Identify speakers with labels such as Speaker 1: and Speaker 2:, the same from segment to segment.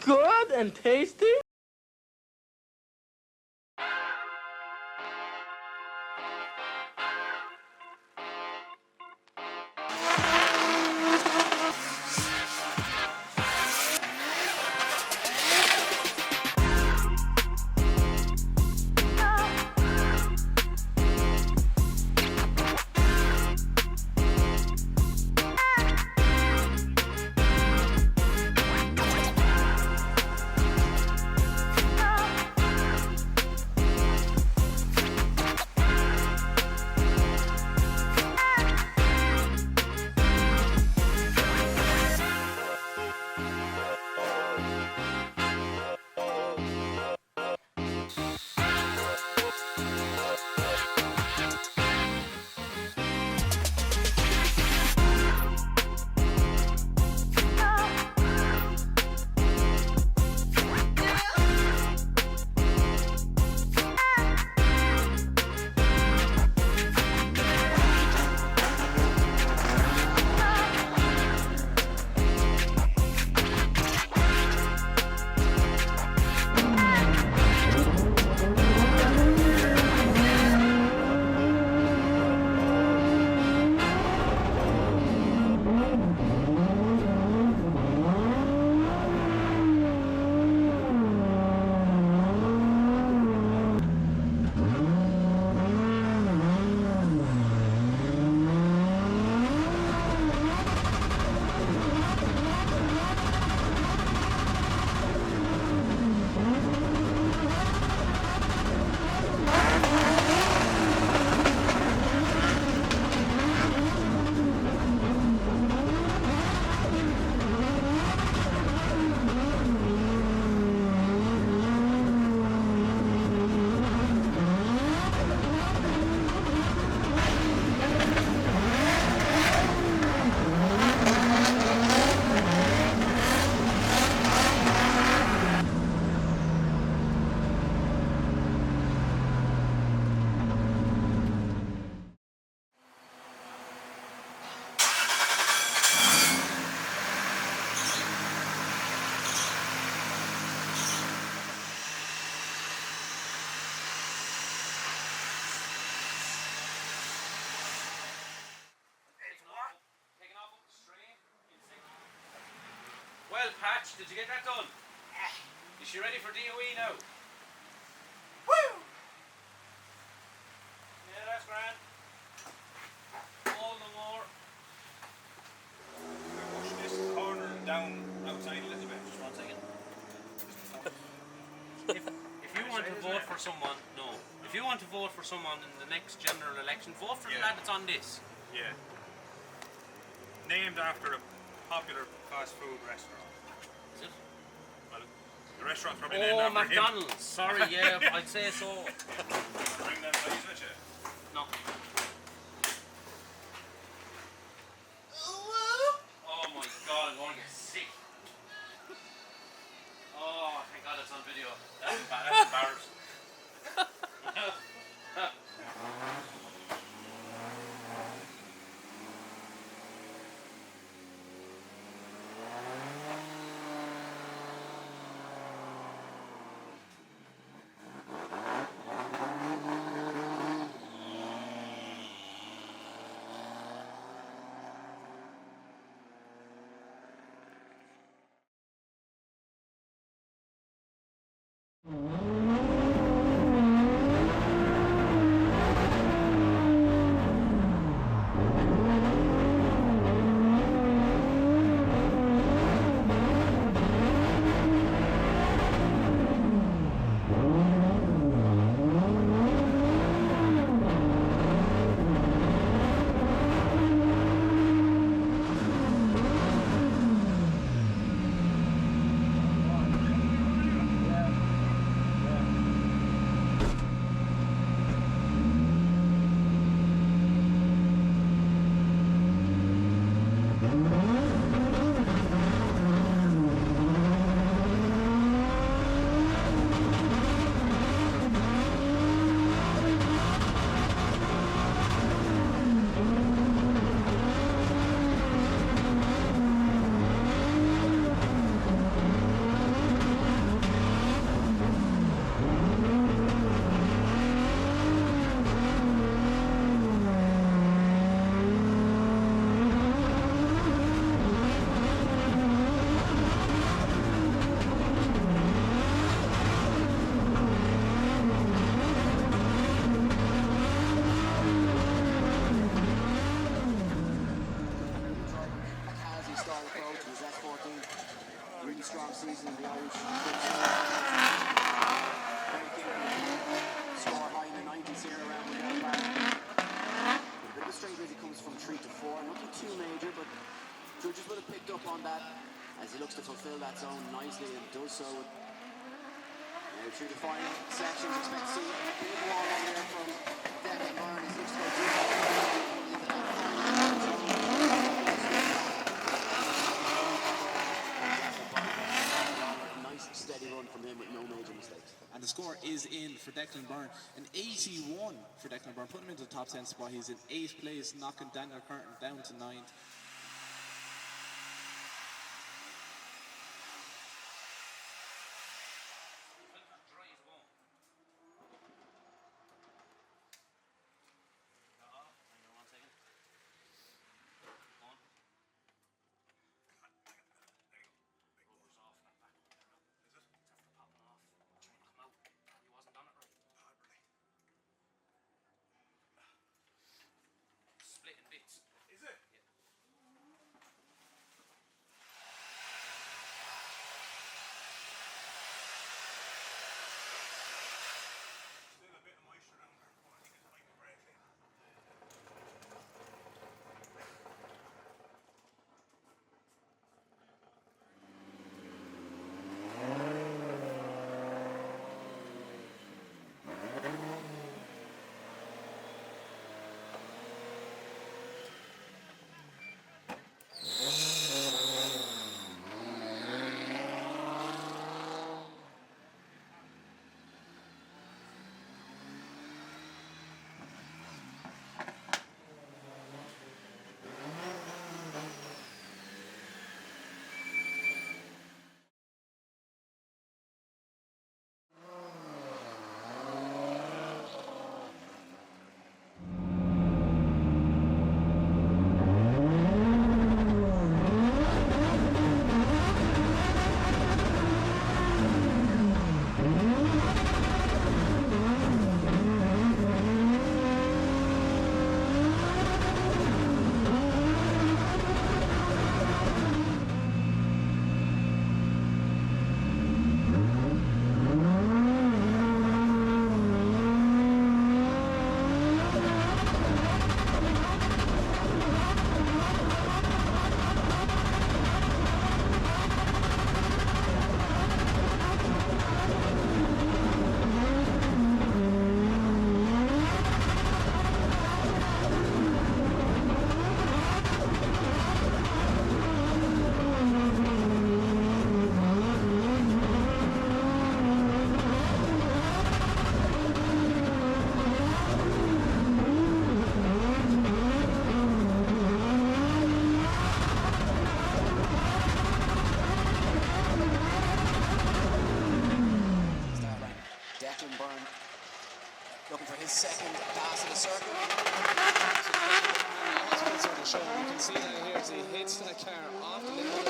Speaker 1: good and tasty?
Speaker 2: Well, Patch, did you get that done? Is she ready for DOE now? Woo! Yeah, that's grand. All no more.
Speaker 3: Push this corner down outside a little bit. Just 1 second.
Speaker 2: If you want to vote for someone, no. If you want to vote for someone in the next general election, vote for the lad that's on this.
Speaker 3: Yeah. Named after a popular fast food restaurant.
Speaker 2: Is it?
Speaker 3: Well, the restaurant's probably named after
Speaker 2: McDonald's.
Speaker 3: him.
Speaker 2: Sorry, yeah, I'd say so.
Speaker 3: Bring them please with you.
Speaker 2: No. Oh my god, I'm going to get sick. Oh, thank god it's on video. That's embarrassing.
Speaker 1: strong season in the Irish. Score high in the 90s here around Mondello Park. A bit of a straight as he comes from 3 to 4. Nothing too major, but judges would have picked up on that as he looks to fulfill that zone nicely and does so. Now through the final sections, expect to see a big wall on there from Declan Byrne as he looks to go deep into that final zone. Nice steady run from him with no major mistakes.
Speaker 4: And the score is in for Declan Byrne, an 81 for Declan Byrne, putting him into the top 10 spot. He's in 8th place, knocking Daniel Curtin down to 9th.
Speaker 2: Split in bits.
Speaker 3: Is it?
Speaker 2: Yeah.
Speaker 3: Still a bit of moisture down there. I think it might be breaking.
Speaker 1: Looking for his second pass of the circle.
Speaker 4: You can see that here as he hits that car off the limit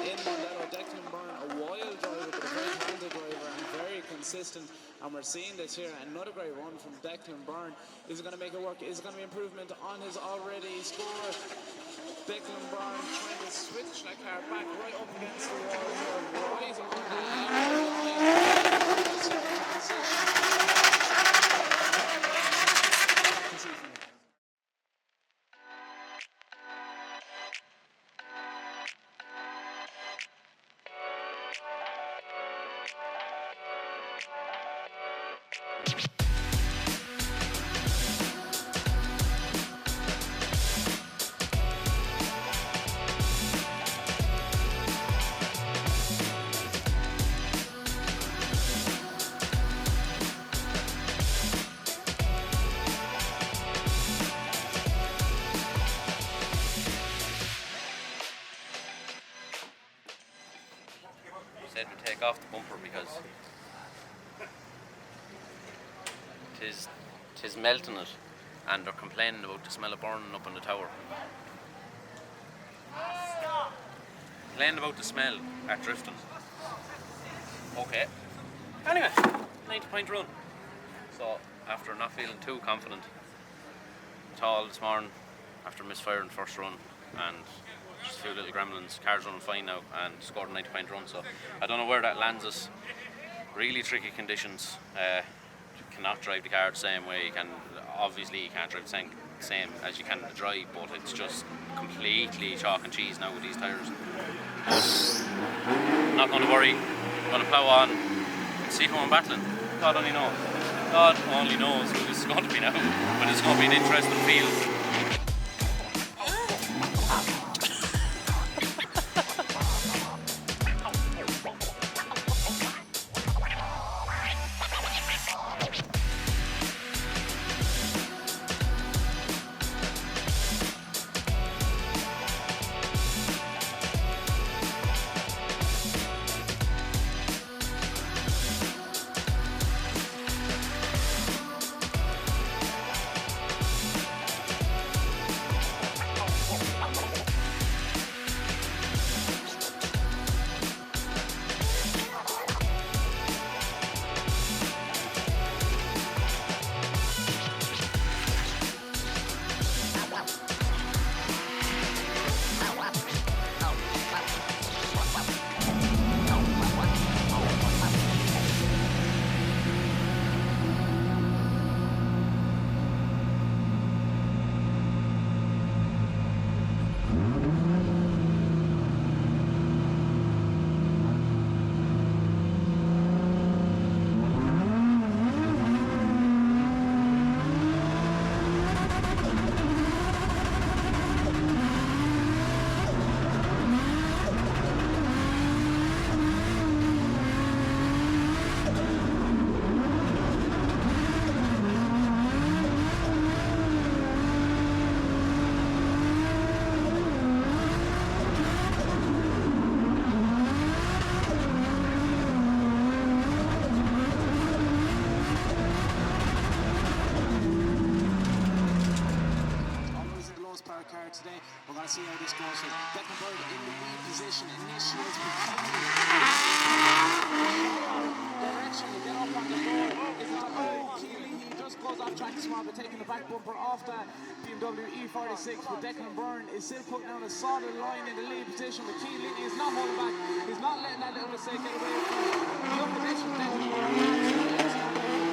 Speaker 4: in Mondello. Declan Byrne, a wild driver, but a very talented driver and very consistent. And we're seeing this here. Another great run from Declan Byrne. Is it going to make it work? Is it going to be improvement on his already score? Declan Byrne trying to switch that car back right up against the wall here, right on the line.
Speaker 2: Said to take off the bumper because tis melting it, and they're complaining about the smell of burning up in the tower. Complaining about the smell at drifting. Okay. Anyway, 90-point run. So after not feeling too confident at all this morning, after misfiring first run and just a few little gremlins. Car's running fine now and scored a 90-point run, so I don't know where that lands us. Really tricky conditions. Cannot drive the car the same way. Obviously you can't drive the same as you can in the dry, but it's just completely chalk and cheese now with these tyres. I'm not going to worry. I'm going to plough on and see who I'm battling. God only knows. God only knows who this is going to be now, but it's going to be an interesting field.
Speaker 4: Today, we're going to see how this goes. So Declan Byrne in the lead position, initiates direction to get up on the board. Is it Keely? He just goes off track small, but taking the back bumper off that BMW E46. But Declan Byrne is still putting down a solid line in the lead position. But Keely is not holding back. He's not letting that little mistake get away from the opposition. Declan Byrne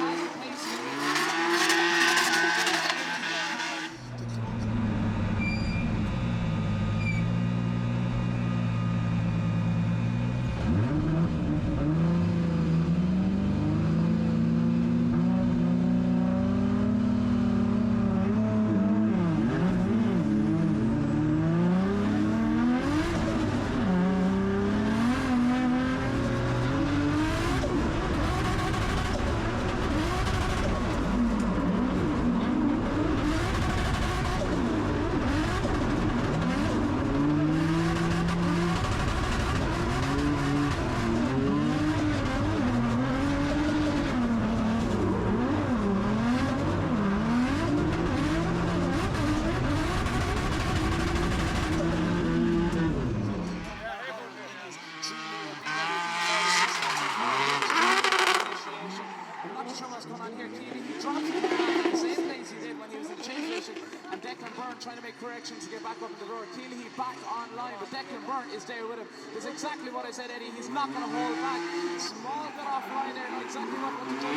Speaker 4: has the pace. Trying to make corrections to get back up in the road. Keely back online, but Declan Byrne is there with him. That's exactly what I said, Eddie. He's not going to hold back. Small bit offline there, not exactly what to do.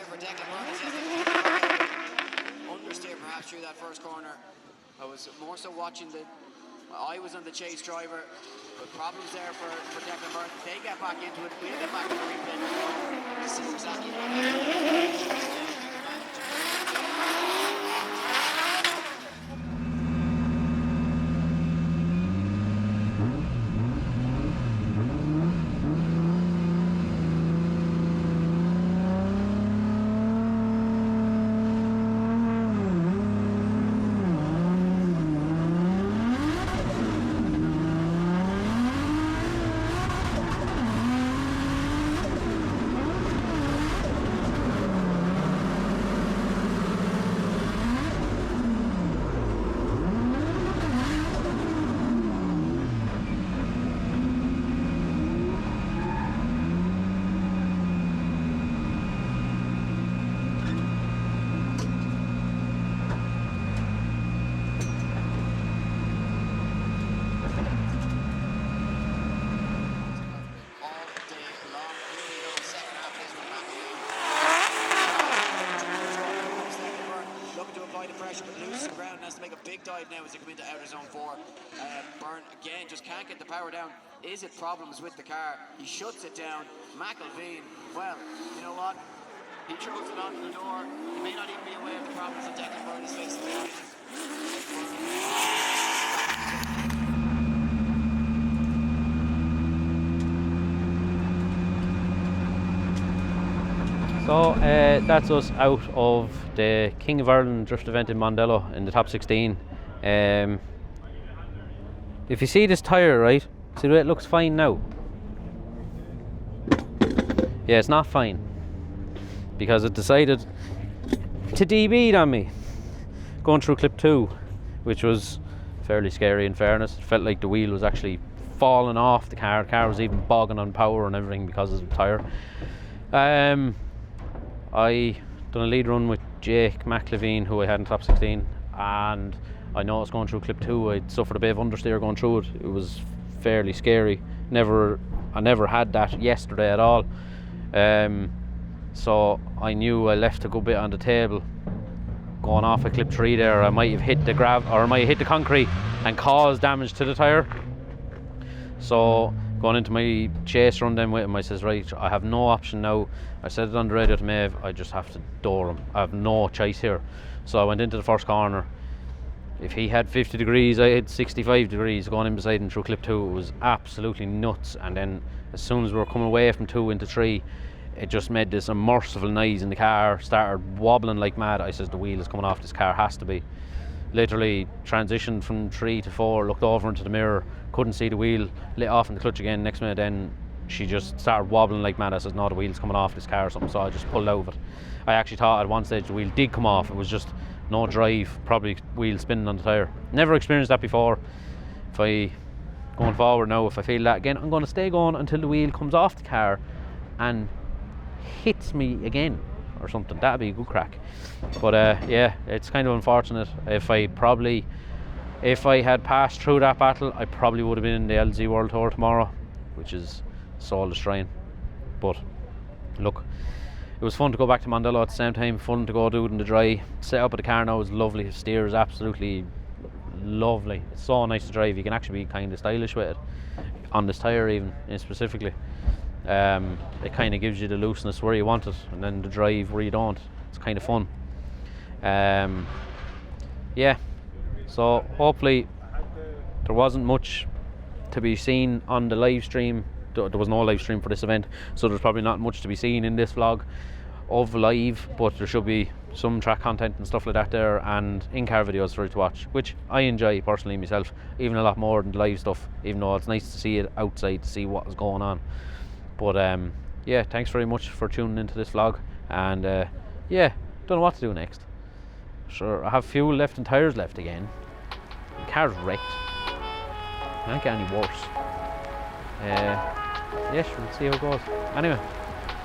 Speaker 1: here for Declan Byrne. Understeer perhaps through that first corner. I was more so watching I was on the chase driver, but problems there for Declan Byrne. They get back into it. We'll get back to the replay to see exactly what happened. Now as they come into outer zone 4, Byrne again just can't get the power down. Is it problems with the car? He shuts it down. McElveen, well, you know what? He throws it onto the door. He may not even be aware of the problems that Declan Byrne is facing.
Speaker 2: So that's us out of the King of Ireland drift event in Mondello in the top 16. If you see this tyre, right, see the way it looks fine now? Yeah, it's not fine, because it decided to DB on me going through clip 2, which was fairly scary in fairness. It felt like the wheel was actually falling off the car. The car was even bogging on power and everything because of the tyre. I done a lead run with Jake McLeveen, who I had in top 16, and I noticed going through clip 2 I suffered a bit of understeer going through it. It was fairly scary. I never had that yesterday at all. So I knew I left a good bit on the table. Going off at clip 3 there, I might have hit the I might have hit the concrete and caused damage to the tyre. So going into my chase run then with him, I says, right, I have no option now. I said it on the radio to Maeve, I just have to door him. I have no choice here. So I went into the first corner. If he had 50 degrees, I had 65 degrees going in beside him through clip 2. It was absolutely nuts. And then as soon as we were coming away from 2 into 3, it just made this unmerciful noise in the car, started wobbling like mad. I says, the wheel is coming off, this car has to be. Literally transitioned from 3 to 4, looked over into the mirror, couldn't see the wheel, lit off in the clutch again. Next minute then she just started wobbling like mad. I says, no, the wheel's coming off this car or something. So I just pulled out of it. I actually thought at one stage the wheel did come off. It was just no drive, probably wheel spinning on the tyre. Never experienced that before. Going forward now, if I feel that again, I'm going to stay going until the wheel comes off the car and hits me again or something. That'd be a good crack. But yeah, it's kind of unfortunate. If I had passed through that battle, I probably would have been in the LZ World Tour tomorrow, which is soul destroying. But look, it was fun to go back to Mondello at the same time, fun to go do it in the dry. Set up at the car now is lovely. The steer is absolutely lovely. It's so nice to drive. You can actually be kind of stylish with it on this tyre even specifically. It kind of gives you the looseness where you want it, and then the drive where you don't. It's kind of fun. Yeah, so hopefully there wasn't much to be seen on the live stream. There was no live stream for this event, so there's probably not much to be seen in this vlog of live, but there should be some track content and stuff like that there, and in-car videos for you to watch, which I enjoy personally myself, even a lot more than the live stuff, even though it's nice to see it outside, to see what is going on. But yeah, thanks very much for tuning into this vlog, and yeah, don't know what to do next. Sure, I have fuel left and tyres left again. The car's wrecked. Can't get any worse. Yeah, sure, we'll see how it goes. Anyway,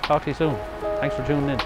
Speaker 2: talk to you soon. Thanks for tuning in.